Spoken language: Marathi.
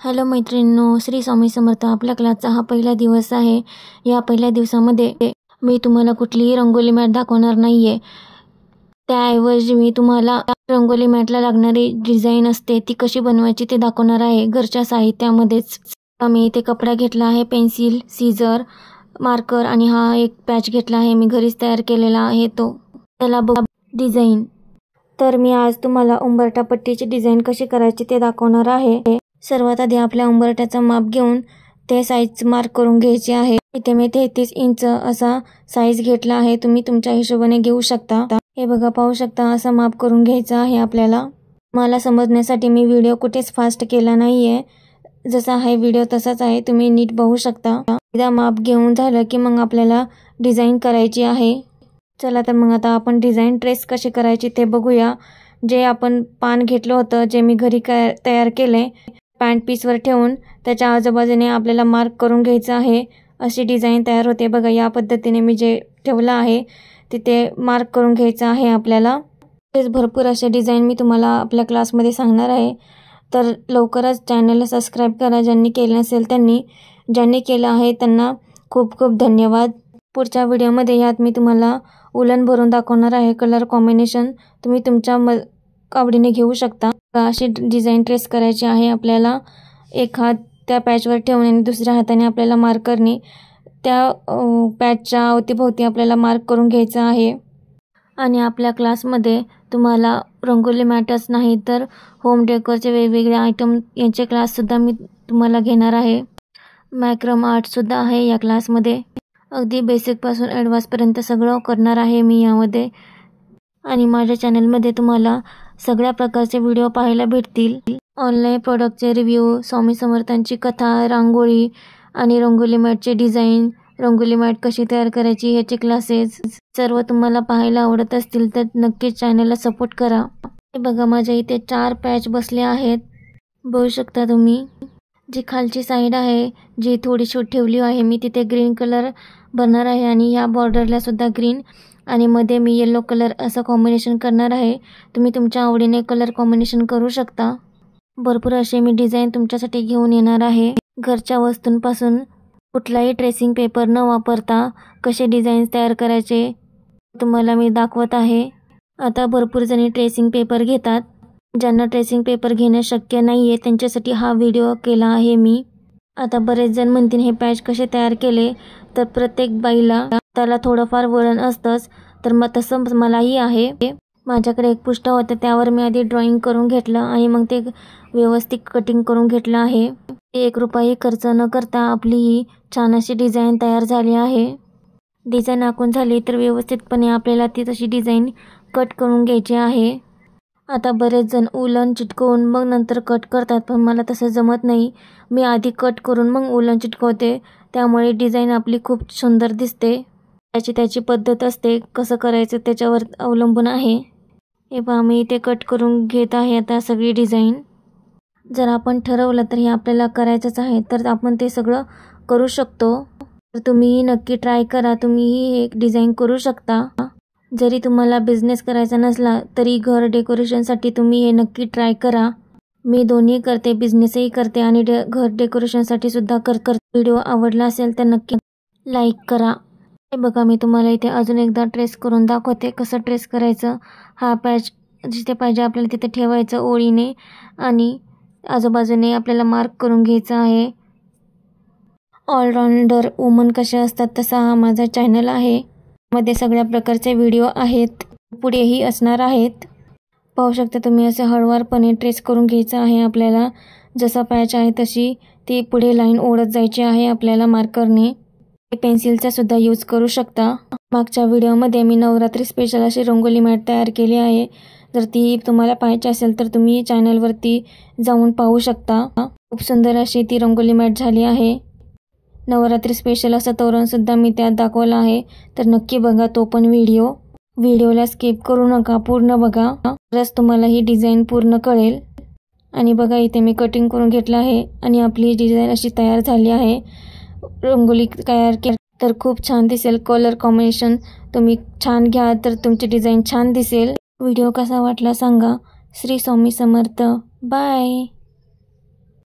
हॅलो मैत्रिणींनो, श्री स्वामी समर्थ. आपल्या क्लासचा हा पहिला दिवस आहे. या पहिल्या दिवसामध्ये मी तुम्हाला कुठलीही रंगोली मॅट दाखवणार नाही आहे. त्याऐवजी मी तुम्हाला रंगोली मॅटला लागणारी डिझाईन असते ती कशी बनवायची ते दाखवणार आहे, घरच्या साहित्यामध्येच. मी इथे कपडा घेतला आहे, पेन्सिल, सीझर, मार्कर आणि हा एक पॅच घेतला आहे. मी घरीच तयार केलेला आहे तो. त्याला बघा डिझाईन. तर मी आज तुम्हाला उंबरठा पट्टीची डिझाईन कशी करायची ते दाखवणार आहे. सर्वात आधी आपल्या उंबरठ्याचा माप घेऊन ते साईज मार्क करून घ्यायचे आहे. इथे मी 33 इंच असा साईज घेतला आहे. तुम्ही तुमच्या हिशोबाने घेऊ शकता. हे बघा, पाहू शकता, असा माप करून घ्यायचा आहे आपल्याला. मला समजण्यासाठी मी व्हिडिओ कुठेच फास्ट केला नाहीये, जसा आहे व्हिडिओ तसाच आहे, तुम्ही नीट बघू शकता. एकदा माप घेऊन झालं की मग आपल्याला डिझाईन करायची आहे. चला तर मग आता आपण डिझाईन ट्रेस कशी करायची ते बघूया. जे आपण पान घेतलं होतं, जे मी घरी तयार केले, पॅन्ट पीसवर ठेवून त्याच्या आजूबाजूने आपल्याला मार्क करून घ्यायचं आहे. अशी डिझाईन तयार होते बघा. या पद्धतीने मी जे ठेवलं आहे तिथे मार्क करून घ्यायचं आहे आपल्याला. तेच भरपूर अशा डिझाईन मी तुम्हाला आपल्या क्लासमध्ये सांगणार आहे. तर लवकरच चॅनलला सबस्क्राईब करा ज्यांनी केलं नसेल त्यांनी. ज्यांनी केलं आहे त्यांना खूप खूप धन्यवाद. पुढच्या व्हिडिओमध्ये यात मी तुम्हाला उलन भरून दाखवणार आहे. कलर कॉम्बिनेशन तुम्ही तुमच्या आवडीने घेऊ शकता. अशी डिझाईन ट्रेस करायची आहे आपल्याला. एक हात त्या पॅचवर ठेवून आणि दुसऱ्या हाताने आपल्याला मार्करने त्या पॅचच्या अवतीभोवती आपल्याला मार्क करून घ्यायचं आहे. आणि आपल्या क्लासमध्ये तुम्हाला रंगोली मॅटच नाही तर होम डेकोरचे वेगवेगळे आयटम यांचे क्लाससुद्धा मी तुम्हाला घेणार आहे. मॅक्रम आर्टसुद्धा आहे या क्लासमध्ये. अगदी बेसिकपासून ॲडव्हान्सपर्यंत सगळं करणार आहे मी यामध्ये. आणि माझ्या चॅनलमध्ये तुम्हाला सगळ्या प्रकारचे व्हिडिओ पाहायला भेटतील. ऑनलाईन प्रोडक्टचे रिव्ह्यू, स्वामी समर्थांची कथा, रांगोळी आणि रंगोली मॅटचे डिझाईन, रंगोली मॅट कशी तयार करायची ह्याचे क्लासेस सर्व तुम्हाला पाहायला आवडत असतील तर नक्कीच चॅनलला सपोर्ट करा. हे बघा, माझ्या इथे 4 पॅच बसले आहेत, बघू शकता तुम्ही. जी खालची साईड आहे जी थोडीशी ठेवली आहे मी, तिथे ग्रीन कलर भरणार आहे आणि या बॉर्डरला सुद्धा ग्रीन आणि मध्ये मी येलो कलर असं कॉम्बिनेशन करणार आहे. तुम्ही तुमच्या आवडीने कलर कॉम्बिनेशन करू शकता. भरपूर असे मी डिझाईन तुमच्यासाठी घेऊन येणार आहे. घरच्या वस्तूंपासून कुठलाही ट्रेसिंग पेपर न वापरता कसे डिझाईन्स तयार करायचे तुम्हाला मी दाखवत आहे. आता भरपूर जणी ट्रेसिंग पेपर घेतात. ज्यांना ट्रेसिंग पेपर घेणं शक्य नाही आहे त्यांच्यासाठी हा व्हिडिओ केला आहे मी. आता बरेच जण म्हणतील हे पॅच कसे तयार केले, तर प्रत्येक बाईला त्याला थोडंफार वळण असतंच. तर मग तसं मलाही आहे. माझ्याकडे एक पुष्ठ होतं, त्यावर मी आधी ड्रॉइंग करून घेतलं आणि मग ते व्यवस्थित कटिंग करून घेतलं आहे. 1 रुपयाही खर्च न करता आपली ही छान अशी डिझाईन तयार झाली आहे. डिझाईन आखून झाली तर व्यवस्थितपणे आपल्याला ती तशी डिझाईन कट करून घ्यायची आहे. आता बरेच जण उलन चिटकवून मग नंतर कट करतात, पण मला तसं जमत नाही. मी आधी कट करून मग उलन चिटकवते, त्यामुळे डिझाईन आपली खूप सुंदर दिसते. त्याची पद्धत असते, कसं करायचं त्याच्यावर अवलंबून आहे. हे पहा, मी इथे कट करून घेत आहे आता सगळी डिझाईन. जर आपण ठरवलं तर हे आपल्याला करायचंच आहे तर आपण ते सगळं करू शकतो. तर तुम्हीही नक्की ट्राय करा. तुम्हीही एक डिझाईन करू शकता. जरी तुम्हाला बिझनेस करायचा नसला तरी घर डेकोरेशनसाठी तुम्ही हे नक्की ट्राय करा. मी दोन्ही करते, बिझनेसही करते आणि घर डेकोरेशनसाठी सुद्धा करते. व्हिडिओ आवडला असेल तर नक्की लाईक करा. हे बघा, मी तुम्हाला इथे अजून एकदा ट्रेस करून दाखवते कसं ट्रेस करायचं. हा पॅच जिथे पाहिजे आपल्याला तिथे ठेवायचं ओळीने आणि आजूबाजूने आपल्याला मार्क करून घ्यायचं आहे. ऑलराऊंडर वुमन कसे असतात तसा हा माझा चॅनल आहे. मध्ये सगळ्या प्रकारचे व्हिडिओ आहेत, पुढेही असणार आहेत. पाहू शकता तुम्ही, असे हळूवारपणे ट्रेस करून घ्यायचं आहे आपल्याला. जसा पॅच आहे तशी ती पुढे लाईन ओढत जायची आहे आपल्याला मार्करने. पेन्सिलचा सुद्धा यूज करू शकता. मागच्या व्हिडिओमध्ये मी नवरात्री स्पेशल अशी रंगोली मॅट तयार केली आहे. जर ती तुम्हाला पाहायची असेल तर तुम्ही चॅनलवरती जाऊन पाहू शकता. खूप सुंदर अशी ती रंगोली मॅट झाली आहे. नवरात्री स्पेशल असं तोरणसुद्धा मी त्यात दाखवलं आहे, तर नक्की बघा तो पण व्हिडिओला स्किप करू नका, पूर्ण बघा. तरच तुम्हाला ही डिझाईन पूर्ण कळेल. आणि बघा, इथे मी कटिंग करून घेतलं आहे आणि आपली डिझाईन अशी तयार झाली आहे. रंगोली तयार केली तर खूप छान दिसेल. कलर कॉम्बिनेशन तुम्ही छान घ्या तर तुमची डिझाईन छान दिसेल. व्हिडिओ कसा वाटला सांगा. श्री स्वामी समर्थ. बाय.